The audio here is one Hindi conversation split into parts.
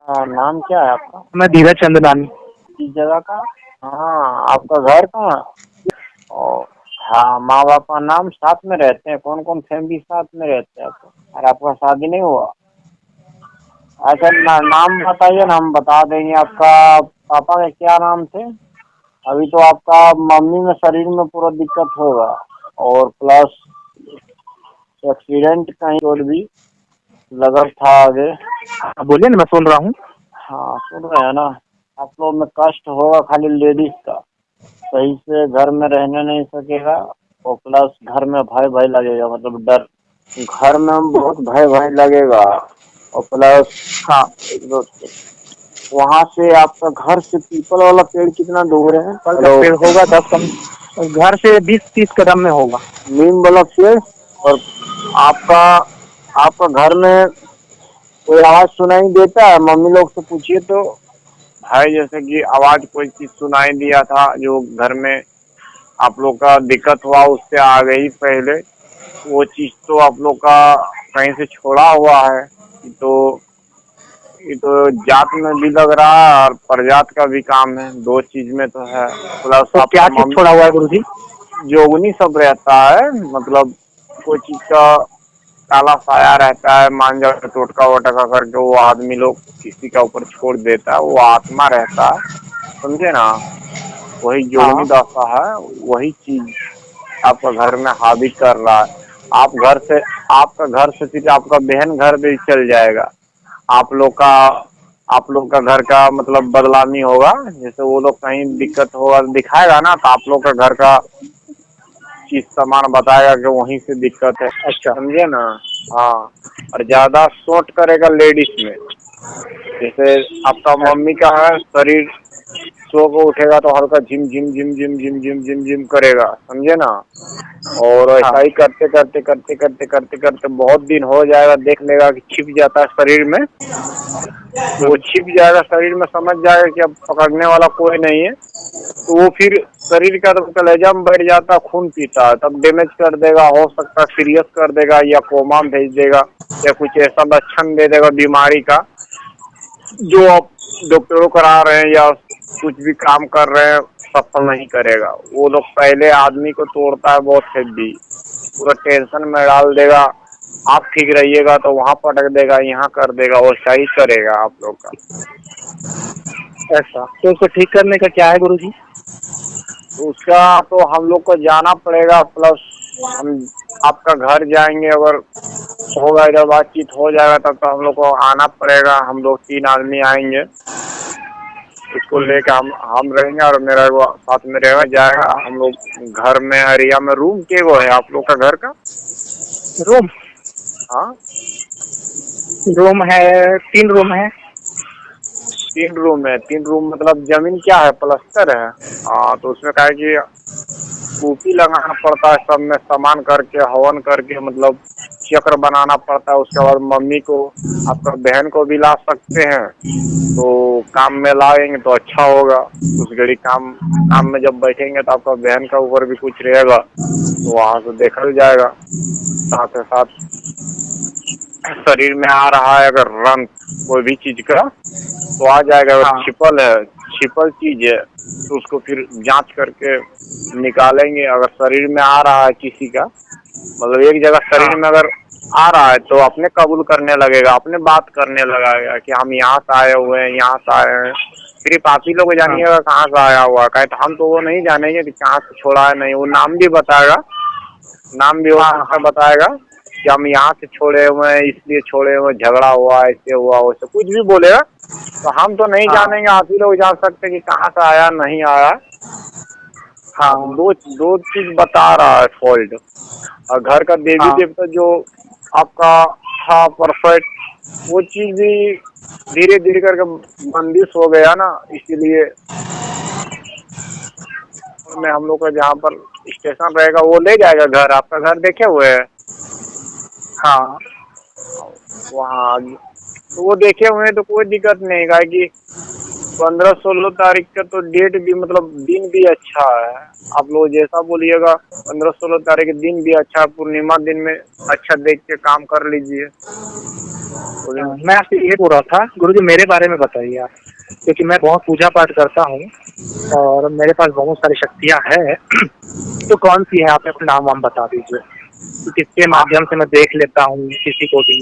नाम क्या है आपका? मैं धीरज चंदनानी। किस जगह का? हाँ, आपका घर कहाँ है? और हाँ, माँ बाप का नाम साथ में रहते हैं? कौन कौन फैमिली साथ में रहते हैं आपको? और आपका शादी नहीं हुआ? अच्छा नाम बताइए ना, हम बता देंगे। आपका पापा का क्या नाम थे? अभी तो आपका मम्मी में शरीर में पूरा दिक्कत होगा, और प्लस एक्सीडेंट कहीं और भी लगा था आगे। बोलिए ना, मैं सुन रहा हूँ। हाँ, सुन रहे हैं ना? आप लोग में कष्ट होगा खाली लेडीज का, सही से घर में रहने नहीं सकेगा, और प्लस घर में भय भय लगेगा, मतलब डर, घर में बहुत भय भय लगेगा। और प्लस हाँ, वहाँ से आपका घर से पीपल वाला पेड़ कितना दूर है? पल का हेलो, पेड़ होगा 10 कम, घर से 20-30 कदम में होगा। नीम वाला पेड़। और आपका आपका घर में कोई आवाज सुनाई देता है? मम्मी लोग से पूछिए तो। भाई, जैसे कि आवाज कोई चीज सुनाई दिया था जो घर में आप लोग का दिक्कत हुआ, उससे आ गई पहले, वो चीज तो आप लोग का कहीं से छोड़ा हुआ है। ये तो जात में भी लग रहा है और प्रजात का भी काम है, दो चीज में तो है। प्लस तो क्या आपका चीज छोड़ा हुआ है गुरुजी? जोगनी सब रहता है, मतलब कोई चीज का काला साया रहता है, मान जाओ टोटका वोटका करके वो आदमी लोग किसी का ऊपर छोड़ देता है, वो आत्मा रहता है, समझे ना? वही जोगनी हाँ, दशा है, वही चीज आपका घर में हावी कर रहा है। आप घर से आपका घर से फिर आपका बहन घर भी चल जाएगा। आप लोग का आप लोग का घर का मतलब बदलामी होगा। जैसे वो लोग कहीं दिक्कत होगा दिखाएगा ना, तो आप लोग का घर का चीज सामान बताएगा कि वहीं से दिक्कत है, अच्छा। समझे ना? हाँ, और ज्यादा शॉर्ट करेगा लेडीज में। जैसे आपका मम्मी का है शरीर, सो को उठेगा तो हल्का झिम झिम झिम झिम झिम झिम झिम झिम करेगा, समझे ना? और हाँ, ऐसा ही करते करते करते करते करते करते बहुत दिन हो जाएगा, देख लेगा कि छिप जाता है शरीर में। तो वो छिप जाएगा शरीर में, समझ जाएगा कि अब पकड़ने वाला कोई नहीं है। तो वो फिर शरीर का तो कलेजा में बैठ जाता है, खून पीता है, तब डैमेज कर देगा, हो सकता है सीरियस कर देगा, या कोमा में भेज देगा, या कुछ ऐसा लक्षण दे देगा बीमारी का जो आप डॉक्टरों करा रहे हैं या कुछ भी काम कर रहे हैं सफल नहीं करेगा। वो लोग पहले आदमी को तोड़ता है बहुत हेवी, पूरा टेंशन में डाल देगा। आप ठीक रहिएगा तो वहाँ पटक देगा, यहाँ कर देगा, वैसा ही करेगा आप लोग का। ऐसा तो उसको ठीक करने का क्या है गुरुजी? तो उसका तो हम लोग को जाना पड़ेगा, प्लस हम आपका घर जाएंगे, अगर होगा इधर बातचीत हो जाएगा तब तो हम लोग को आना पड़ेगा। हम लोग 3 आदमी आएंगे, उसको लेकर हम रहेंगे, और मेरा वो साथ में रहेगा जाएगा। हम लोग घर में एरिया में रूम के वो है आप लोग का घर का? रूम हाँ, रूम है, 3 रूम है। 3 रूम है। 3 रूम मतलब जमीन क्या है, प्लास्टर है? हाँ, तो उसमें क्या है कि कूपी लगाना पड़ता है, सब में सामान करके हवन करके, मतलब चक्र बनाना पड़ता है। उसके बाद मम्मी को, आपका बहन को भी ला सकते हैं, तो काम में लाएंगे तो अच्छा होगा। उस घड़ी काम काम में जब बैठेंगे तो आपका बहन का ऊपर भी कुछ रहेगा, तो वहाँ से देखल जाएगा। साथ ही साथ शरीर में आ रहा है अगर रंग कोई भी चीज का, तो आ जाएगा। अगर हाँ, छिपल चीज है तो उसको फिर जांच करके निकालेंगे। अगर शरीर में आ रहा है किसी का, मतलब एक जगह हाँ, शरीर में अगर आ रहा है, तो अपने कबूल करने लगेगा, अपने बात करने लगेगा कि हम यहाँ से आए हुए हैं, यहाँ से आए हैं। सिर्फ आप ही लोग हाँ, जानिएगा कहाँ से आया हुआ है, तो हम तो वो नहीं जानेंगे कि कहाँ से छोड़ा है। नहीं, वो नाम भी बताएगा, नाम भी हो हाँ, सकता हाँ, बताएगा कि हम यहाँ से छोड़े हुए हैं, इसलिए छोड़े हुए, झगड़ा हुआ, ऐसे हुआ, वैसे कुछ भी बोलेगा। तो हम तो नहीं हाँ, जानेंगे, आप ही लोग जान सकते हैं कि कहाँ से आया नहीं आया। हाँ, तो हाँ, दो दो चीज बता रहा है फॉल्ट। और घर का देवी हाँ, देवता जो आपका था परफेक्ट, वो चीज भी धीरे धीरे करके बंदिश हो गया ना, इसीलिए में हम लोग का जहाँ पर स्टेशन रहेगा वो ले जाएगा घर। आपका घर देखे हुए है हाँ, वहाँ, तो वो देखे हुए हैं तो कोई दिक्कत नहीं है कि 15-16 तारीख का तो डेट भी, मतलब दिन भी अच्छा है। आप लोग जैसा बोलिएगा, 15-16 तारीख दिन भी अच्छा है, पूर्णिमा दिन में अच्छा देख के काम कर लीजिए। मैं आपसे ये बोल रहा था गुरुजी, मेरे बारे में बताइए आप, क्योंकि मैं बहुत पूजा पाठ करता हूँ और मेरे पास बहुत सारी शक्तियाँ हैं। तो कौन सी है, आप अपना नाम वाम बता दीजिए, कि किसके माध्यम से मैं देख लेता हूँ, किसी को भी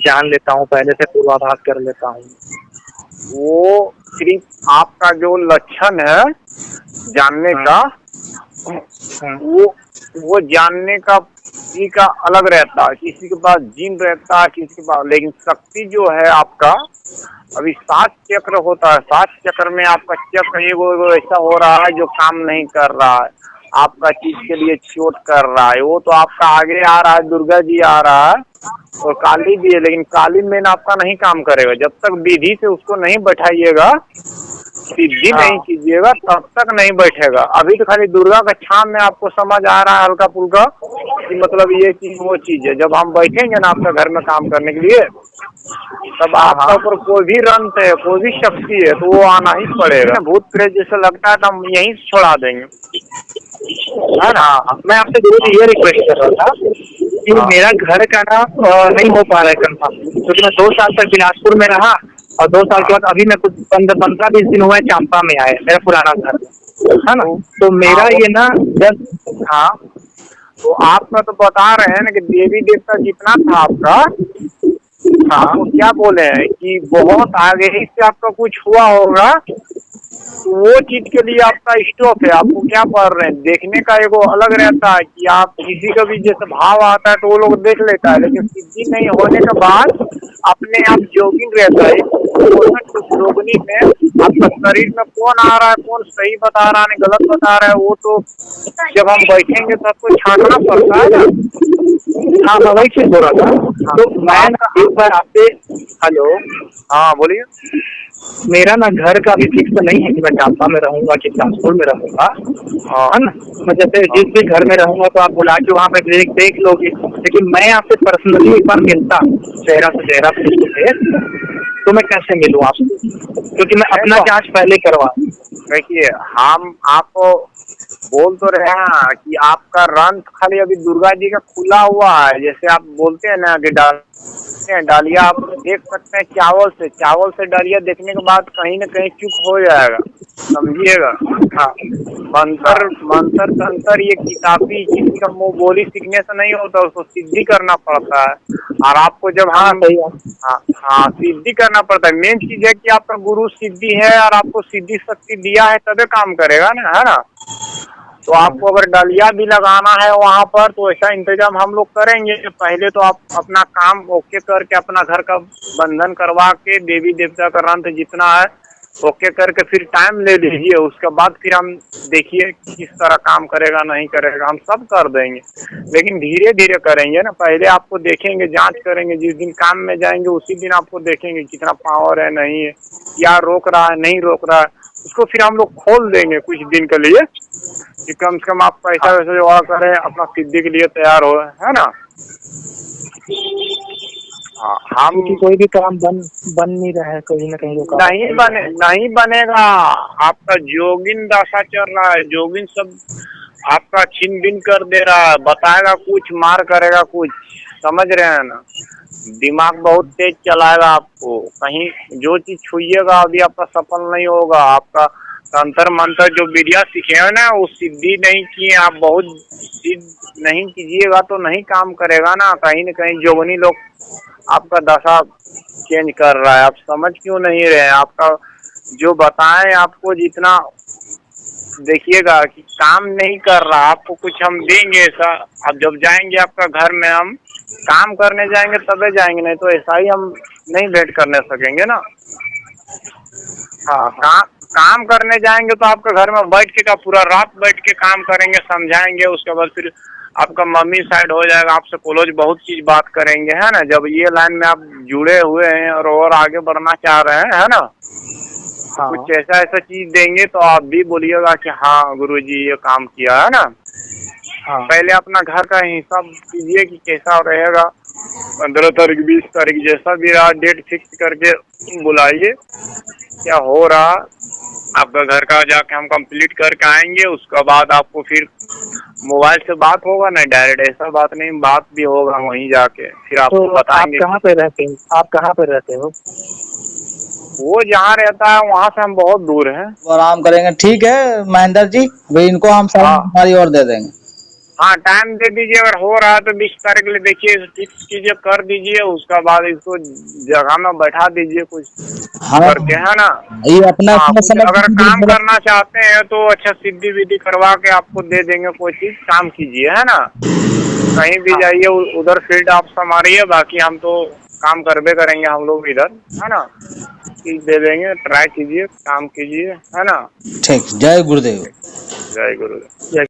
जान लेता हूँ, पहले से पूर्वाभास कर लेता हूँ। वो सिर्फ आपका जो लक्षण है जानने का, वो जानने का किसी का अलग रहता है, किसी के पास जिन रहता है, किसी के पास, लेकिन शक्ति जो है आपका, अभी 7 चक्र होता है, 7 चक्र में आपका चक्र एगो ऐसा हो रहा है जो काम नहीं कर रहा है, आपका चीज के लिए चोट कर रहा है। वो तो आपका आगे आ रहा है, दुर्गा जी आ रहा है और काली भी है, लेकिन काली मेन आपका नहीं काम करेगा जब तक विधि से उसको नहीं बैठाइएगा, सिद्धि नहीं कीजिएगा, तब तक नहीं बैठेगा। अभी तो खाली दुर्गा का छाम में आपको समझ आ रहा है हल्का फुल्का कि मतलब ये चीज वो चीज है। जब हम बैठेंगे ना आपका घर में काम करने के लिए, तब आपका ऊपर कोई भी रंत है, कोई भी शक्ति है, तो वो आना ही पड़ेगा। भूत प्रेत जैसा लगता है तो हम यहीं छोड़ा देंगे, है ना। मैं आपसे गुरुजी ये रिक्वेस्ट कर रहा था कि मेरा घर का ना नहीं हो पा रहा है कंफर्म, क्योंकि मैं 2 साल तक बिलासपुर में रहा और 2 साल के बाद अभी मैं कुछ 15-20 दिन हुआ है चांपा में आए, मेरा पुराना घर है ना। तो मेरा ये ना तो आपका तो बता रहे हैं ना कि देवी देवता जितना था आपका, आपको क्या बोले हैं कि बहुत आगे ही से आपका कुछ हुआ होगा, तो वो चीज के लिए आपका स्टॉप है। आपको क्या पढ़ रहे हैं, देखने का एगो अलग रहता है कि आप किसी का भी जैसे भाव आता है तो वो लोग देख लेता है, लेकिन सिद्धि नहीं होने के बाद अपने आप जोगिंग रहता है। जोगनी में आपका शरीर में कौन आ रहा है, कौन सही बता रहा है, गलत बता रहा है, वो तो जब हम बैठेंगे तब तो छांटना पड़ता है ना। हाँ, मैं वही चीज बोल रहा था। तो मैं एक बार आपसे, हेलो, हाँ बोलिए। मेरा ना घर का भी फिक्स नहीं है कि मैं चांपा में रहूंगा कि बिलासपुर में रहूंगा, है ना। मैं जैसे जिस भी घर में रहूंगा तो आप बुला के वहाँ पे देख लोगे, लेकिन मैं आपसे पर्सनली एक बार मिलता चेहरा से चेहरा, फेस टू फेस, तो मैं कैसे मिलूँ आपसे, क्योंकि मैं अपना जांच पहले करवा। देखिए, हम आपको बोल तो रहे हैं कि आपका रंग खाली अभी दुर्गा जी का खुला हुआ है। जैसे आप बोलते हैं ना कि डालिया आप देख सकते हैं चावल से डालिया देखने के बाद कहीं न कहीं चूक हो जाएगा, समझिएगा। हाँ, मंत्र तंत्र ये किताबी चीज का मुँह बोली सीखने से नहीं होता, उसको सिद्धि करना पड़ता है। और आपको जब सिद्धि करना पड़ता है। मेन चीज है कि आपका गुरु सिद्धि है और आपको सिद्धि शक्ति दिया है तभी काम करेगा ना, है ना। तो आपको अगर डालिया भी लगाना है वहाँ पर तो ऐसा इंतजाम हम लोग करेंगे कि पहले तो आप अपना काम ओके करके अपना घर का बंधन करवा के देवी देवता का रंत जितना है ओके करके फिर टाइम ले लीजिए। उसके बाद फिर हम देखिए किस तरह काम करेगा नहीं करेगा, हम सब कर देंगे, लेकिन धीरे धीरे करेंगे ना। पहले आपको देखेंगे, जांच करेंगे, जिस दिन काम में जाएंगे उसी दिन आपको देखेंगे कितना पावर है नहीं है, क्या रोक रहा है नहीं रोक रहा है, उसको फिर हम लोग खोल देंगे कुछ दिन के लिए कि कम से कम आप पैसा वैसा जोड़ा करें, अपना सिद्धि के लिए तैयार हो, है ना। हम कोई भी काम बन नहीं रहा है, कहीं ना कहीं नहीं बनेगा। आपका जोगिन दशा चल रहा है, जोगिन सब आपका छीन बिन कर दे रहा है, बताएगा कुछ मार करेगा कुछ, समझ रहे हैं ना। दिमाग बहुत तेज चलाएगा आपको, कहीं जो चीज छुइएगा अभी आपका सफल नहीं होगा। आपका तंत्र मंत्र जो विद्या सीखे है ना वो सिद्धि नहीं किए आप, बहुत सिद्ध नहीं कीजिएगा तो नहीं काम करेगा ना। कहीं न कहीं जोगनी लोग आपका दशा चेंज कर रहा है, आप समझ क्यों नहीं रहे। आपका जो बताएं आपको जितना देखिएगा कि काम नहीं कर रहा, आपको कुछ हम देंगे ऐसा, अब जब जाएंगे आपका घर में हम काम करने जाएंगे तबे जाएंगे, नहीं तो ऐसा ही हम नहीं भेंट करने सकेंगे ना। हाँ, काम करने जाएंगे तो आपके घर में बैठ के का पूरा रात बैठ के काम करेंगे, समझाएंगे, उसके बाद फिर आपका मम्मी साइड हो जाएगा, आपसे क्लोज बहुत चीज बात करेंगे, है ना। जब ये लाइन में आप जुड़े हुए हैं और आगे बढ़ना चाह रहे हैं, है ना, कुछ ऐसा चीज देंगे तो आप भी बोलिएगा कि हाँ गुरुजी ये काम किया, है ना। पहले अपना घर का हिसाब कीजिए कि कैसा रहेगा, 15 तारीख 20 तारीख जैसा भी रहा डेट फिक्स करके बुलाइए, क्या हो रहा आपका घर का जाके हम कंप्लीट करके आएंगे, उसके बाद आपको फिर मोबाइल से बात होगा ना डायरेक्ट, ऐसा बात नहीं, बात भी होगा वहीं जाके, फिर आपको तो बताएंगे। आप कहाँ पे रहते हो? आप कहाँ पे रहते हो? वो जहाँ रहता है वहाँ से हम बहुत दूर हैं। वो आराम करेंगे। ठीक है महेंद्र जी, भाई इनको हम सब हाँ हमारी ओर दे देंगे। हाँ, टाइम दे दीजिए, अगर हो रहा है तो 20 तारीख के लिए देखिए, फिक्स कीजिए, कर दीजिए, उसका बाद इसको जगह में बैठा दीजिए कुछ हाँ करके, है ना। ये अपना हाँ, अपना कुछ समय अगर किसी काम तरह करना चाहते हैं तो अच्छा सिद्धि विधि करवा के आपको दे देंगे, कोई चीज काम कीजिए, है ना। कहीं भी जाइए उधर फील्ड आप संभालिए, बाकी हम तो काम करबे करेंगे हम लोग इधर, है ना। चीज दे देंगे, ट्राई कीजिए, काम कीजिए, है ना। ठीक। जय गुरुदेव। जय गुरुदेव। जय